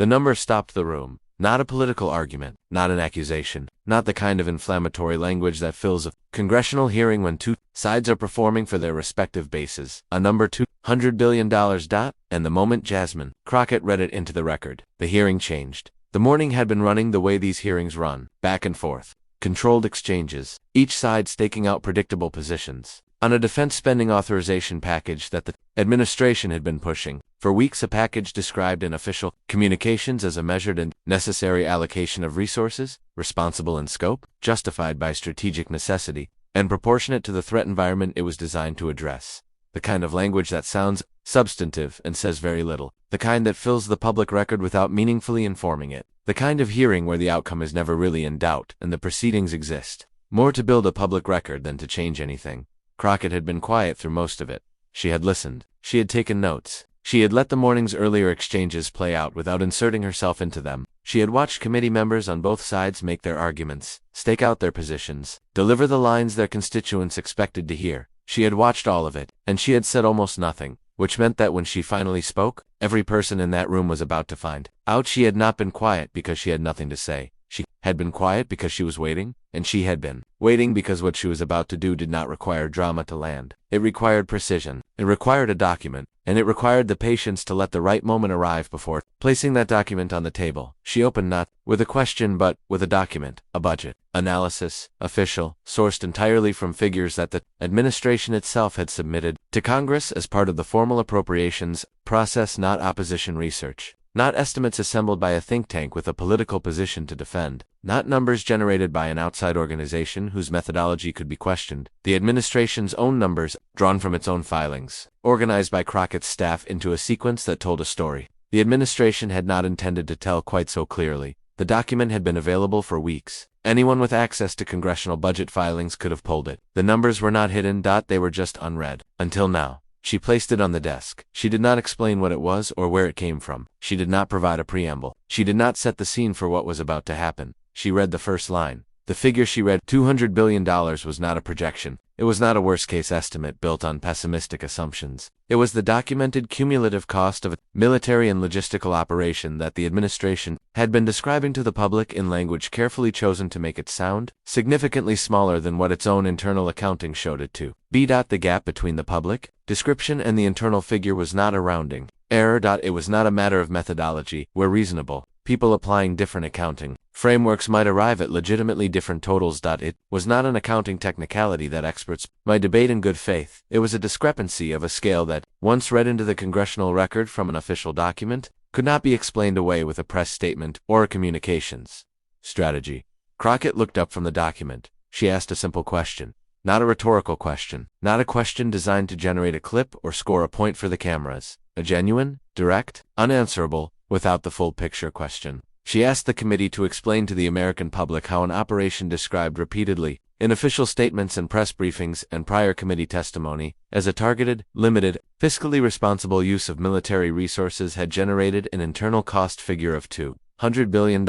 The number stopped the room. Not a political argument, not an accusation, not the kind of inflammatory language that fills a congressional hearing when two sides are performing for their respective bases. A number $200 billion. And the moment Jasmine Crockett read it into the record, the hearing changed. The morning had been running the way these hearings run, back and forth. Controlled exchanges, each side staking out predictable positions on a defense spending authorization package that the administration had been pushing for weeks, a package described in official communications as a measured and necessary allocation of resources, responsible in scope, justified by strategic necessity, and proportionate to the threat environment it was designed to address. The kind of language that sounds substantive and says very little, the kind that fills the public record without meaningfully informing it, the kind of hearing where the outcome is never really in doubt and the proceedings exist more to build a public record than to change anything. Crockett had been quiet through most of it. She had listened. She had taken notes. She had let the morning's earlier exchanges play out without inserting herself into them. She had watched committee members on both sides make their arguments, stake out their positions, deliver the lines their constituents expected to hear. She had watched all of it, and she had said almost nothing, which meant that when she finally spoke, every person in that room was about to find out she had not been quiet because she had nothing to say. She had been quiet because she was waiting, and she had been waiting because what she was about to do did not require drama to land. It required precision, it required a document, and it required the patience to let the right moment arrive before placing that document on the table. She opened not with a question but with a document, a budget, analysis, official, sourced entirely from figures that the administration itself had submitted to Congress as part of the formal appropriations process, not opposition research. Not estimates assembled by a think tank with a political position to defend, not numbers generated by an outside organization whose methodology could be questioned, the administration's own numbers, drawn from its own filings, organized by Crockett's staff into a sequence that told a story the administration had not intended to tell quite so clearly. The document had been available for weeks. Anyone with access to congressional budget filings could have pulled it. The numbers were not hidden, they were just unread. Until now. She placed it on the desk. She did not explain what it was or where it came from. She did not provide a preamble. She did not set the scene for what was about to happen. She read the first line. The figure she read, $200 billion, was not a projection. It was not a worst-case estimate built on pessimistic assumptions. It was the documented cumulative cost of a military and logistical operation that the administration had been describing to the public in language carefully chosen to make it sound significantly smaller than what its own internal accounting showed it to be. The gap between the public description and the internal figure was not a rounding error. It was not a matter of methodology, where reasonable people applying different accounting frameworks might arrive at legitimately different totals. It was not an accounting technicality that experts might debate in good faith. It was a discrepancy of a scale that, once read into the congressional record from an official document, could not be explained away with a press statement or a communications strategy. Crockett looked up from the document. She asked a simple question. Not a rhetorical question. Not a question designed to generate a clip or score a point for the cameras. A genuine, direct, unanswerable, without the full picture question. She asked the committee to explain to the American public how an operation described repeatedly, in official statements and press briefings and prior committee testimony, as a targeted, limited, fiscally responsible use of military resources had generated an internal cost figure of $200 billion.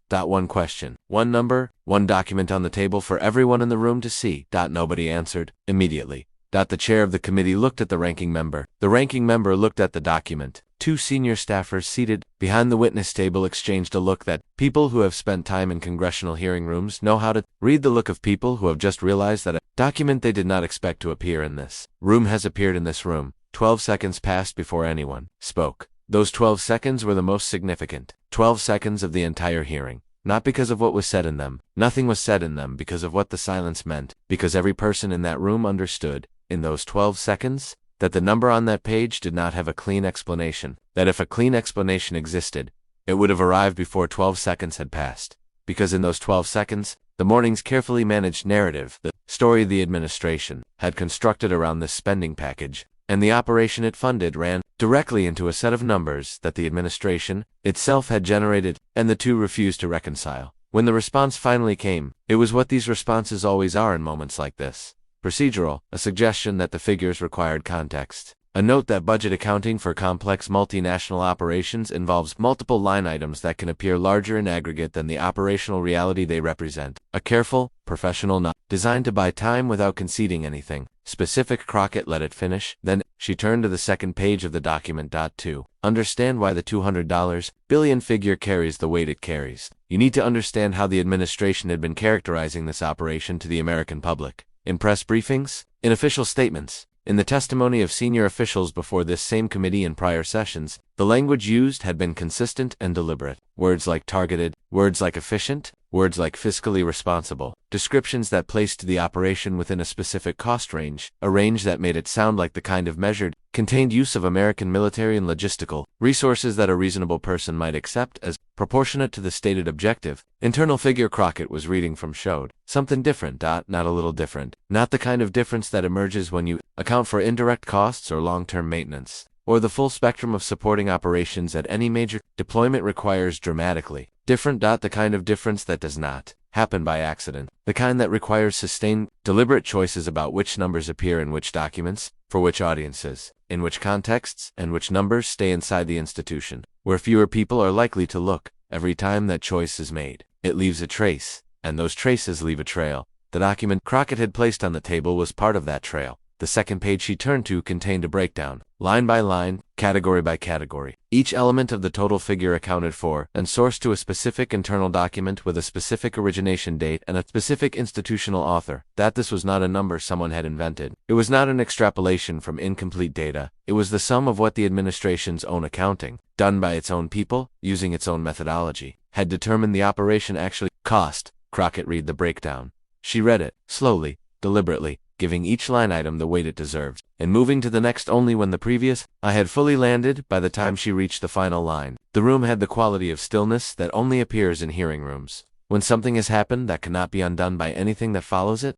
One question, one number, one document on the table for everyone in the room to see. Nobody answered immediately. The chair of the committee looked at the ranking member. The ranking member looked at the document. Two senior staffers seated behind the witness table exchanged a look that people who have spent time in congressional hearing rooms know how to read, the look of people who have just realized that a document they did not expect to appear in this room has appeared in this room. 12 seconds passed before anyone spoke. Those 12 seconds were the most significant 12 seconds of the entire hearing. Not because of what was said in them. Nothing was said in them because of what the silence meant. Because every person in that room understood, in those 12 seconds, that the number on that page did not have a clean explanation. That if a clean explanation existed, it would have arrived before 12 seconds had passed. Because in those 12 seconds, the morning's carefully managed narrative, the story the administration had constructed around this spending package, and the operation it funded ran directly into a set of numbers that the administration itself had generated, and the two refused to reconcile. When the response finally came, it was what these responses always are in moments like this. Procedural, a suggestion that the figures required context. A note that budget accounting for complex multinational operations involves multiple line items that can appear larger in aggregate than the operational reality they represent. A careful, professional, not designed to buy time without conceding anything specific. Crockett let it finish. Then she turned to the second page of the document. To understand why the $200 billion figure carries the weight it carries, you need to understand how the administration had been characterizing this operation to the American public. In press briefings, in official statements, in the testimony of senior officials before this same committee in prior sessions, the language used had been consistent and deliberate. Words like targeted, words like efficient, words like fiscally responsible, descriptions that placed the operation within a specific cost range, a range that made it sound like the kind of measured, contained use of American military and logistical resources that a reasonable person might accept as proportionate to the stated objective. Internal figure Crockett was reading from showed something different. Not a little different. Not the kind of difference that emerges when you account for indirect costs or long-term maintenance, or the full spectrum of supporting operations at any major deployment requires dramatically different. The kind of difference that does not happen by accident. The kind that requires sustained, deliberate choices about which numbers appear in which documents, for which audiences, in which contexts, and which numbers stay inside the institution, where fewer people are likely to look. Every time that choice is made, it leaves a trace, and those traces leave a trail. The document Crockett had placed on the table was part of that trail. The second page she turned to contained a breakdown, line by line, category by category. Each element of the total figure accounted for and sourced to a specific internal document with a specific origination date and a specific institutional author. This was not a number someone had invented. It was not an extrapolation from incomplete data. It was the sum of what the administration's own accounting, done by its own people, using its own methodology, had determined the operation actually cost. Crockett read the breakdown. She read it, slowly, deliberately, giving each line item the weight it deserved, and moving to the next only when the previous I had fully landed. By the time she reached the final line, the room had the quality of stillness that only appears in hearing rooms, when something has happened that cannot be undone by anything that follows it.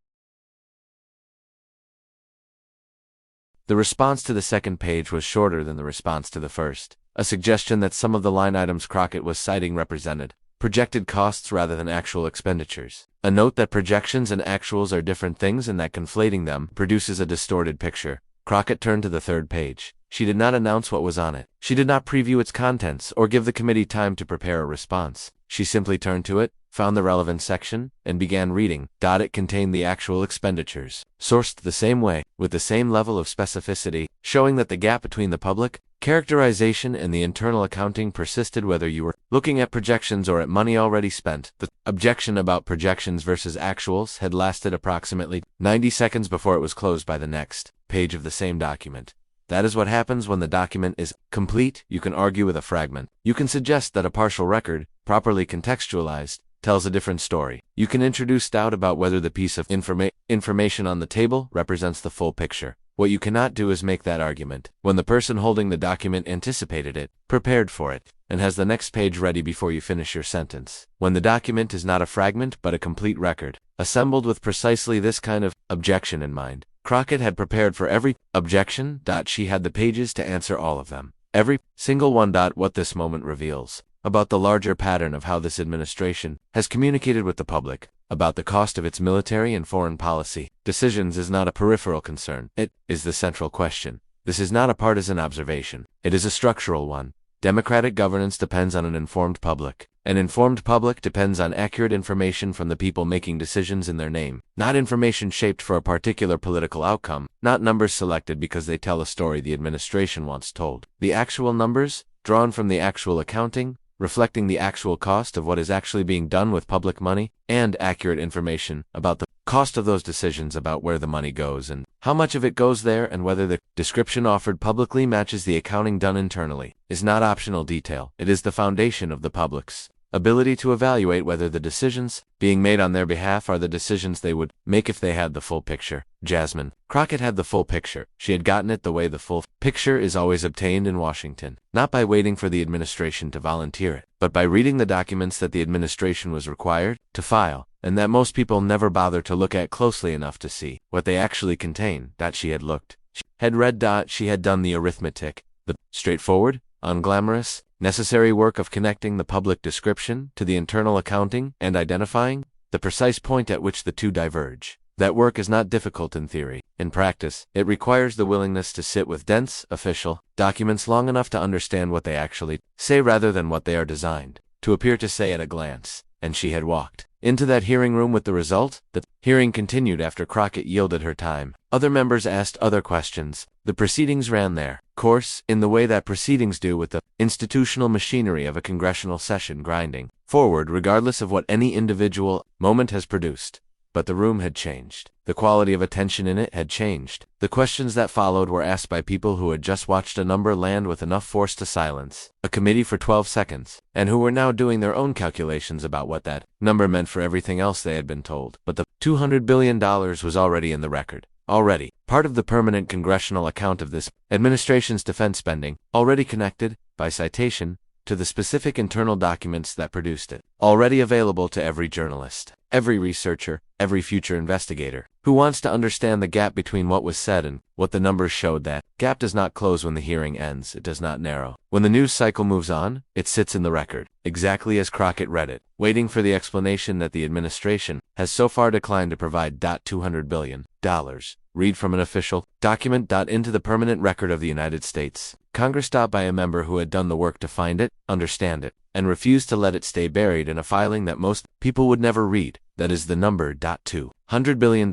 The response to the second page was shorter than the response to the first, a suggestion that some of the line items Crockett was citing represented projected costs rather than actual expenditures. A note that projections and actuals are different things and that conflating them produces a distorted picture. Crockett turned to the third page. She did not announce what was on it. She did not preview its contents or give the committee time to prepare a response. She simply turned to it, found the relevant section, and began reading. It contained the actual expenditures, sourced the same way, with the same level of specificity, showing that the gap between the public characterization and the internal accounting persisted whether you were looking at projections or at money already spent. The objection about projections versus actuals had lasted approximately 90 seconds before it was closed by the next page of the same document. That is what happens when the document is complete. You can argue with a fragment. You can suggest that a partial record, properly contextualized, tells a different story. You can introduce doubt about whether the piece of information on the table represents the full picture. What you cannot do is make that argument when the person holding the document anticipated it, prepared for it, and has the next page ready before you finish your sentence. When the document is not a fragment but a complete record, assembled with precisely this kind of objection in mind. Crockett had prepared for every objection. She had the pages to answer all of them. Every single one. What this moment reveals about the larger pattern of how this administration has communicated with the public about the cost of its military and foreign policy decisions is not a peripheral concern. It is the central question. This is not a partisan observation. It is a structural one. Democratic governance depends on an informed public. An informed public depends on accurate information from the people making decisions in their name, not information shaped for a particular political outcome, not numbers selected because they tell a story the administration wants told. The actual numbers, drawn from the actual accounting, reflecting the actual cost of what is actually being done with public money, and accurate information about the cost of those decisions about where the money goes and how much of it goes there and whether the description offered publicly matches the accounting done internally, is not optional detail. It is the foundation of the public's ability to evaluate whether the decisions being made on their behalf are the decisions they would make if they had the full picture. Jasmine Crockett had the full picture. She had gotten it the way the full picture is always obtained in Washington, not by waiting for the administration to volunteer it, but by reading the documents that the administration was required to file, and that most people never bother to look at closely enough to see what they actually contain. She had looked. She had read. She had done the arithmetic, the straightforward, unglamorous, necessary work of connecting the public description to the internal accounting and identifying the precise point at which the two diverge. That work is not difficult in theory. In practice, it requires the willingness to sit with dense, official documents long enough to understand what they actually say rather than what they are designed to appear to say at a glance. And she had walked into that hearing room with the result. The hearing continued after Crockett yielded her time. Other members asked other questions. The proceedings ran their course in the way that proceedings do, with the institutional machinery of a congressional session grinding forward regardless of what any individual moment has produced. But the room had changed. The quality of attention in it had changed. The questions that followed were asked by people who had just watched a number land with enough force to silence a committee for 12 seconds, and who were now doing their own calculations about what that number meant for everything else they had been told. But the $200 billion was already in the record. Already part of the permanent congressional account of this administration's defense spending, already connected, by citation, to the specific internal documents that produced it, already available to every journalist, every researcher, every future investigator who wants to understand the gap between what was said and what the numbers showed. That gap does not close when the hearing ends. It does not narrow. When the news cycle moves on, it sits in the record, exactly as Crockett read it, waiting for the explanation that the administration has so far declined to provide. $200 billion. Read from an official document. Into the permanent record of the United States. Congress. By a member who had done the work to find it, understand it, and refused to let it stay buried in a filing that most people would never read. That is the number. $200 billion.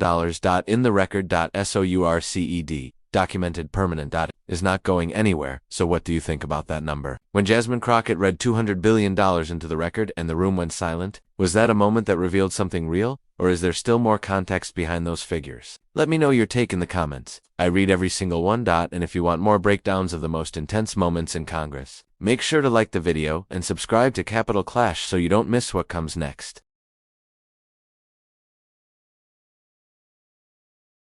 In the record. SOURCED. Documented permanent. Is not going anywhere. So what do you think about that number? When Jasmine Crockett read $200 billion into the record and the room went silent, was that a moment that revealed something real? Or is there still more context behind those figures? Let me know your take in the comments. I read every single one. And if you want more breakdowns of the most intense moments in Congress, make sure to like the video and subscribe to Capital Clash so you don't miss what comes next.